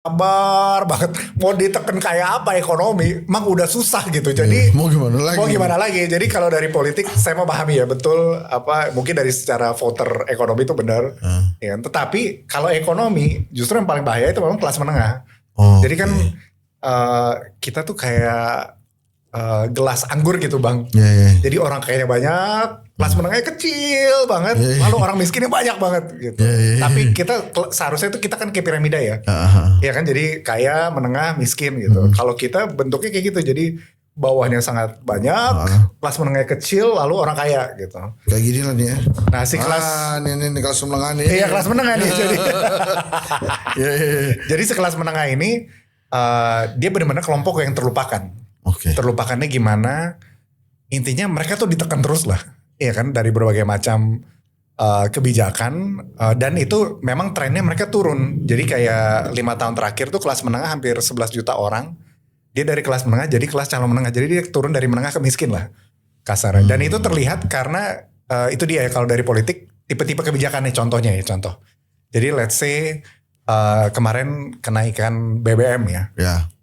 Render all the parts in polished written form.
sabar banget. Mau ditekan kayak apa ekonomi, emang udah susah gitu. Jadi Mau gimana lagi? Mau gimana lagi? Jadi kalau dari politik saya mau pahami ya betul apa mungkin dari secara voter ekonomi itu benar. Ya, tetapi kalau ekonomi justru yang paling bahaya itu memang kelas menengah. Jadi kan kita tuh kayak gelas anggur gitu bang. Jadi orang kayaknya banyak, kelas menengahnya kecil banget, lalu orang miskinnya banyak banget gitu. Tapi kita seharusnya itu kita kan kayak piramida ya. Ya kan jadi kaya, menengah, miskin gitu. Kalau kita bentuknya kayak gitu jadi bawahnya sangat banyak, kelas menengahnya kecil, lalu orang kaya gitu. Kayak gini lah nih ya. Nah si kelas ini kelas menengah nih. Iya kelas menengah nih jadi. Jadi sekelas menengah ini dia benar-benar kelompok yang terlupakan. Terlupakannya gimana? Intinya mereka tuh ditekan terus lah, ya kan dari berbagai macam kebijakan dan itu memang trennya mereka turun. Jadi kayak 5 tahun terakhir tuh kelas menengah hampir 11 juta orang. Dia dari kelas menengah jadi kelas calon menengah. Jadi dia turun dari menengah ke miskin lah kasarnya. Dan itu terlihat karena itu dia ya kalau dari politik tipe-tipe kebijakannya contohnya ya contoh. Jadi let's say kemarin kenaikan BBM ya.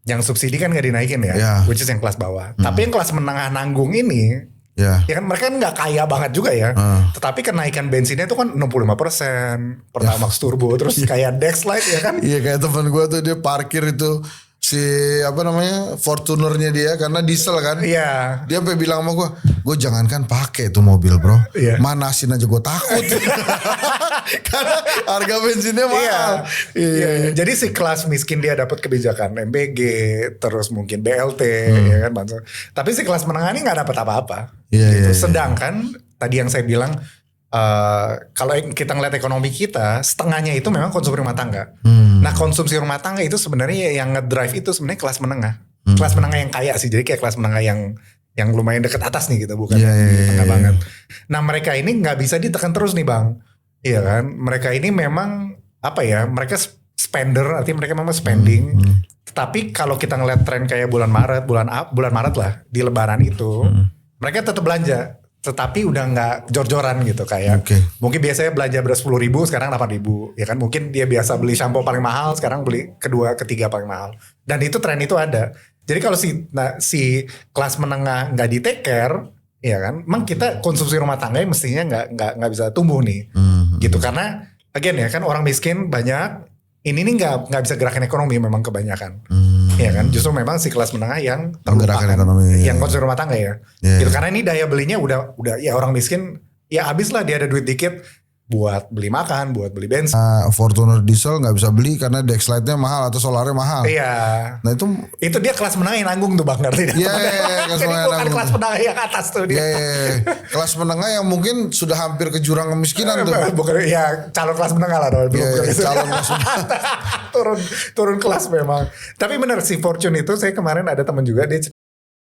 Yang subsidi kan gak dinaikin ya, which is yang kelas bawah. Tapi yang kelas menengah nanggung ini, ya kan mereka kan gak kaya banget juga ya. Tetapi kenaikan bensinnya itu kan 65%, Pertamax turbo, terus kayak Dexlite ya kan. Iya kayak teman gue tuh dia parkir itu si apa namanya Fortunernya dia karena diesel kan. Iya. Dia sampai bilang sama gue jangankan pakai tuh mobil bro, manasin aja gue takut. Karena harga bensinnya mahal. Iya. Jadi si kelas miskin dia dapat kebijakan MBG, terus mungkin BLT, ya kan bansos. Tapi si kelas menengah ini nggak dapat apa-apa. Gitu. Sedangkan tadi yang saya bilang, kalau kita ngeliat ekonomi kita, setengahnya itu memang konsumsi rumah tangga. Nah konsumsi rumah tangga itu sebenarnya yang ngedrive itu sebenarnya kelas menengah. Kelas menengah yang kaya sih, jadi kayak kelas menengah yang lumayan deket atas nih gitu, bukan di tengah banget. Nah mereka ini nggak bisa ditekan terus nih bang. Iya kan, mereka ini memang apa ya? Mereka spender, artinya mereka memang spending. Tapi kalau kita ngeliat tren kayak bulan Maret lah di Lebaran itu, mereka tetap belanja, tetapi udah nggak jor-joran gitu kayak. Mungkin biasanya belanja beras 10.000, sekarang 8.000, ya kan? Mungkin dia biasa beli shampoo paling mahal, sekarang beli kedua, ketiga paling mahal. Dan itu tren itu ada. Jadi kalau si kelas menengah nggak di take care, ya kan? Emang kita konsumsi rumah tangga mestinya nggak bisa tumbuh nih. Gitu karena again ya kan orang miskin banyak, ini nih nggak bisa gerakan ekonomi memang kebanyakan, ya kan justru memang si kelas menengah yang terlupakan, yang konsumsi rumah tangga ya, gitu karena ini daya belinya udah ya orang miskin ya habis lah dia ada duit dikit buat beli makan, buat beli bensin. Fortuner diesel nggak bisa beli karena Dexlite-nya mahal atau solarnya mahal. Iya. Nah itu dia kelas menengah yang nanggung tuh bang, ngerti? Kelas menengah bukan kelas menengah yang atas tuh dia. Kelas menengah yang mungkin sudah hampir ke jurang kemiskinan tuh. Bukan ya calon kelas menengah lah dong. Calon kelas menengah. turun kelas memang. Tapi benar si Fortune itu saya kemarin ada teman juga dia